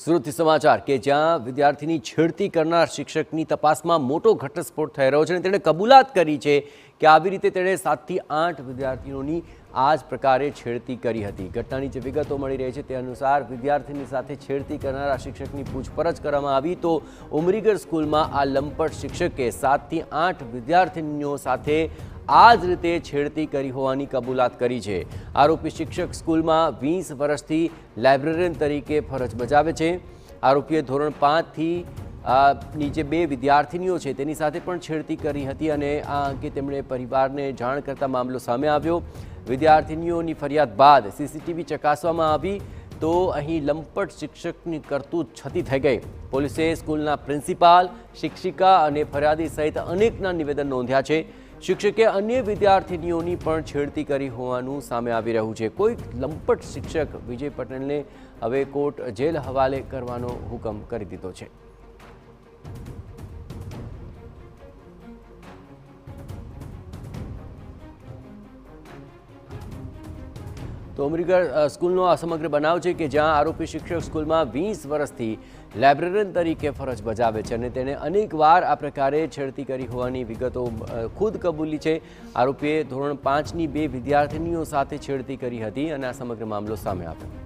સુરતથી સમાચાર કે જ્યાં વિદ્યાર્થીની છેડતી કરનાર શિક્ષકની તપાસમાં મોટો ઘટસ્ફોટ થઈ રહ્યો છે અને તેણે કબૂલાત કરી છે કે આવી રીતે તેણે 7 થી 8 વિદ્યાર્થીઓની આ જ પ્રકારે છેડતી કરી હતી। ઘટનાની જે વિગતો મળી રહી છે તે અનુસાર વિદ્યાર્થીની સાથે છેડતી કરનારા શિક્ષકની પૂછપરછ કરવામાં આવી તો ઉમરીગર સ્કૂલમાં આ લંપટ શિક્ષકે 7 થી 8 વિદ્યાર્થીનીઓ સાથે આ જ રીતે છેડતી કરી હોવાની કબૂલાત કરી છે। આરોપી શિક્ષક સ્કૂલમાં 20 વર્ષથી લાઇબ્રેરિયન તરીકે ફરજ બજાવે છે। આરોપીએ ધોરણ 5 થી નીચે 2 વિદ્યાર્થીનીઓ છે તેની સાથે પણ છેડતી કરી હતી અને આ અંગે તેમણે પરિવારને જાણ કરતા મામલો સામે આવ્યો। વિદ્યાર્થીનીઓની ફરિયાદ બાદ સીસીટીવી ચકાસવામાં આવી તો અહીં લંપટ શિક્ષકની કરતૂત છતી થઈ ગઈ। પોલીસે સ્કૂલના પ્રિન્સિપાલ, શિક્ષિકા અને ફરિયાદી સહિત અનેકના નિવેદન નોંધ્યા છે। શિક્ષકે અન્ય વિદ્યાર્થીનીઓની પણ છેડતી કરી હોવાનું સામે આવી રહ્યું છે। કોઈ લંપટ શિક્ષક વિજય પટેલને હવે કોર્ટ જેલ હવાલે કરવાનો હુકમ કરી દીધો છે। તો ઉમરીગર સ્કૂલનો આ સમગ્ર બનાવ છે કે જ્યાં આરોપી શિક્ષક સ્કૂલમાં 20 વર્ષથી લાઇબ્રેરિયન તરીકે ફરજ બજાવે છે અને તેણે અનેકવાર આ પ્રકારે છેડતી કરી હોવાની વિગતો ખુદ કબૂલી છે। આરોપીએ ધોરણ 5ની 2 વિદ્યાર્થીનીઓ સાથે છેડતી કરી હતી અને આ સમગ્ર મામલો સામે આવ્યો।